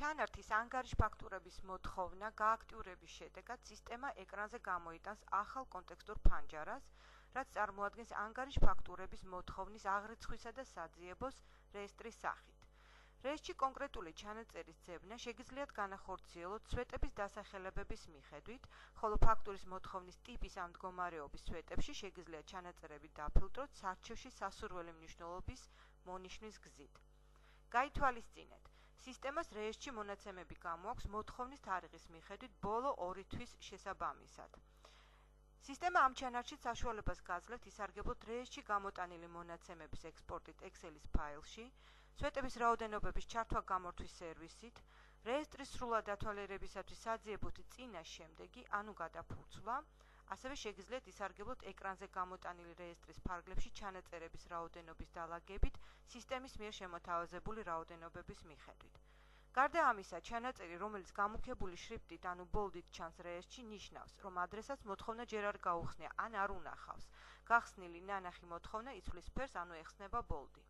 ჩანართის ანგარიშ ფაქტურების მოთხოვნა გააქტიურების შედეგად სისტემა ეკრანზე გამოიტანს ახალ კონტექსტურ ფანჯარას, რაც წარმოადგენს ანგარიშ ფაქტურების მოთხოვნის აღრიცხვისა და საძიებოს რეესტრის სახით. რეესტრში კონკრეტული ჩანაწერის ძებნა შეგიძლიათ განახორციელოთ სვეტების დასახელებების მიხედვით, ხოლო ფაქტურის მოთხოვნის ტიპის ან მდგომარეობის სვეტებში შეგიძლიათ ჩანაწერები დაფილტროთ სარჩევში სასურველი მნიშვნელობის მონიშნის გზით. გაითვალისწინეთ, სისტემას რეესტრში მონაცემები გამოაქვს მოთხოვნის თარიღის მიხედვით ბოლო 2 თვის შესაბამისად. სისტემა ამ ჩანართშიც საშუალებას გაძლევთ ისარგებლოთ რეესტრში გამოტანილი მონაცემების ექსპორტით Excel-ის ფაილში, სვეტების რაოდენობების ჩართვა-გამორთვის სერვისით, რეესტრის სრულად დათვალიერებისათვის საძიებოთი წინა-შემდეგი, ანუ გადაფურცვლა, ასევე შეგიძლიათ ისარგებლოთ ეკრანზე გამოტანილი რეესტრის ფარგლებში ჩანაწერების რაოდენობის დალაგებით სისტემის მიერ შემოთავაზებული რაოდენობების მიხედვით. გარდა ამისა, ჩანაწერი, რომელიც გამუქებული შრიფტით, ანუ ბოლდით ჩანს რეესტრში, ნიშნავს, რომ ადრესატს მოთხოვნა ჯერ არ გაუხსნია, ან არ უნახავს. გახსნილი ნანახი მოთხოვნა იცვლის ფერს, ანუ ეხსნება ბოლდი.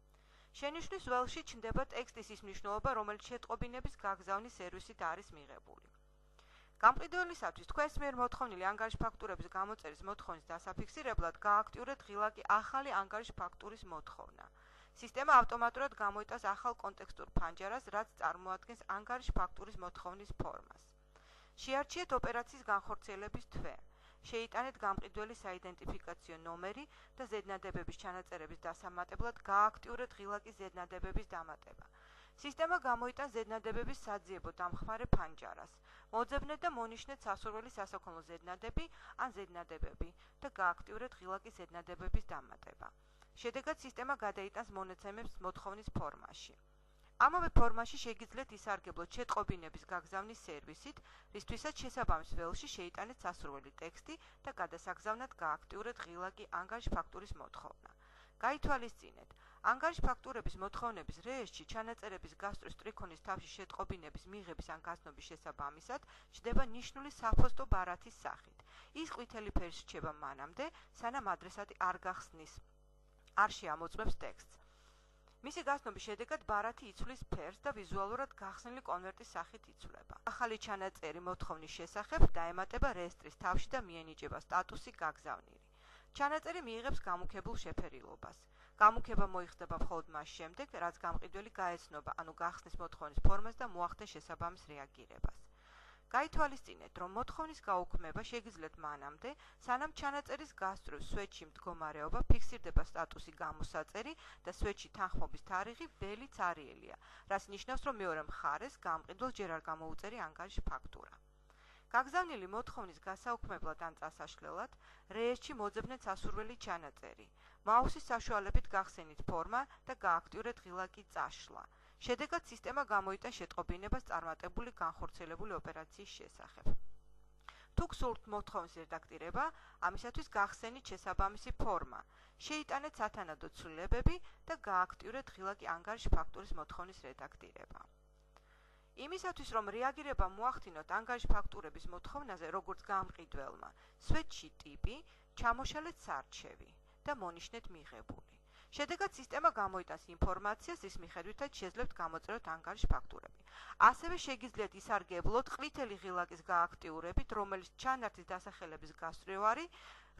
შენიშვნის ველში ჩნდება ტექსტის ის მნიშვნელობა, რომელიც შეტყობინების გაგზავნის სერვისით არის მიღებული. გამყიდველისათვის თქვენს მიერ მოთხოვნილი ანგარიშ ფაქტურების გამოწერის მოთხოვნის დასაფიქსირებლად გააქტიურეთ ღილაკი ახალი ანგარიშ ფაქტურის მოთხოვნა. სისტემა ავტომატურად გამოიტანს ახალ კონტექსტურ ფანჯარას, რაც წარმოადგენს ანგარიშ ფაქტურის მოთხოვნის ფორმას. შეარჩიეთ ოპერაციის განხორციელების თვე. შეიტანეთ გამყიდველი საიდენტიფიკაციო ნომერი და ზედნადებების ჩანაწერების დასამატებლად გააქტიურეთ ღილაკის ზედნადებების დამატება. სისტემა გამოიტანს ზედნადებების საძიებო დამხმარე ფანჯარას. მოძებნეთ და მონიშნეთ სასურველი სასაქონლო ზედნადები ან ზედნადებები და გააქტიურეთ ღილაკის ზედნადებების დამატება. შედეგად სისტემა გადაიტანს მონაცემებს მოთხოვნის ფორმაში. ამავე ფორმაში შეგიძლიათ ისარგებლოთ შეტყობინების გაგზავნის სერვისით, რისთვისაც შესაბამის ველში შეიტანეთ სასურველი ტექსტი და გადასაგზავნად გააქტიურეთ ღილაკი ანგარიშ ფაქტურის მოთხოვნა. გაითვალისწინეთ, ანგარიშ ფაქტურების მოთხოვნების რეესტრში ჩანაწერების გასწვრის ტრიქონის თავში შეტყობინების მიღების ან გაცნობის შესაბამისად ჩნდება ნიშნული საფოსტო ბარათის სახით. ის ყვითელი ფერს რჩება მანამდე, სანამ ადრესატი არ გახსნის, არ შეამოწმებს ტექსტს. მისი გაცნობის შედეგად ბარათი იცვლის ფერს და ვიზუალურად გახსნილი კონვერტის სახით იცვლება. ახალი ჩანაწერი მოთხოვნის შესახებ დაემატება რეესტრის თავში და მიენიჭება სტატუსი გაგზავნილი. ჩანაწერი მიიღებს გამუქებულ შეფერილობას. გამუქება მოიხდება მხოლოდ მას შემდეგ, რაც გამყიდველი გაეცნობა, ანუ გახსნის მოთხოვნის ფორმას და მოახდენს შესაბამის რეაგირებას. გაითვალისწინეთ, რომ მოთხოვნის გაუქმება შეგიძლიათ მანამდე, სანამ ჩანაწერის გასწვრივ სვეტში მდგომარეობა, ფიქსირდება სტატუსი გამოსაწერი და სვეტში თანხმობის თარიღი ბელი цаრიელია, რაც ნიშნავს, რომ მეორე მხარეს გამყიდველს ჯერ არ გამოუწერი ანგარიშ ფაქტურა. გაგზავნილი მოთხოვნის გასაუქმებლად ან წასაშლელად რეესტრში მოძებნეთ სასურველი ჩანაწერი. მაუსის საშუალებით გახსენით ფორმა და გააქტიურეთ ღილაკი წაშლა. შედეგად სისტემა გამოიტანს შეტყობინებას წარმატებული განხორციელებული ოპერაციის შესახებ. თუ გსურთ მოთხოვნის რედაქტირება, ამისათვის გახსენით შესაბამისი ფორმა. შეიტანეთ სათანადო ცვლილებები და გააქტიურეთ ღილაკი ანგარიშ ფაქტურის მოთხოვნის რედაქტირება. იმისათვის, რომ რეაგირება მოახდინოთ ანგარიშ ფაქტურების მოთხოვნაზე, როგორც გამყიდველმა, სვეტში ტიპი, ჩამოშალეთ სარჩევი და მონიშნეთ მიღებული. შედეგად სისტემა გამოიტანს ინფორმაციას, რის მიხედვითაც შეძლებთ გამოწეროთ ანგარიშ ფაქტურები. ასევე შეგიძლიათ ისარგებლოთ ყვითელი ღილაკის გააქტიურებით, რომელიც ჩანართის დასახელების გასწვრივ,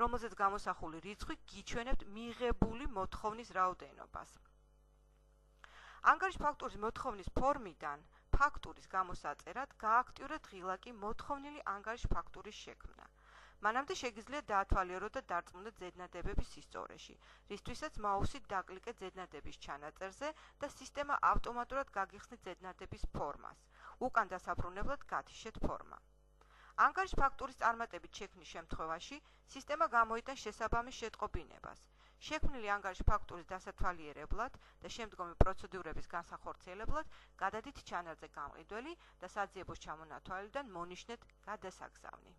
რომელზეც გამოსახული რიცხვი გიჩვენებთ მიღებული მოთხოვნის რაოდენობას. ანგარიშ ფაქტურის მოთხოვნის ფორმიდან ფაქტურის გამოსაწერად გააქტიურეთ ღილაკი მოთხოვნილი ანგარიშ ფაქტურის შექმნა. მანამდე შეგიძლიათ დაათვალიეროთ და დარწმუნდეთ ზედნადებების სისწორეში, რისთვისაც მაუსით დაკლიკეთ ზედნადების ჩანაწერზე და სისტემა ავტომატურად გაგიხსნით ზედნადების ფორმას. უკან დასაბრუნებლად გათიშეთ ფორმა. ანგარიშ ფაქტურის წარმატებით შექმნის შემთხვევაში სისტემა გამოიტანს შესაბამის შეტყობინებას. შექმნილი ანგარიშ ფაქტურის დასათვალიერებლად და შემდგომი პროცედურების განსახორციელებლად გადადით ჩანარზე გამყიდველი და საძიებოს ჩამონათვალიდან მონიშნეთ გადასაგზავნი.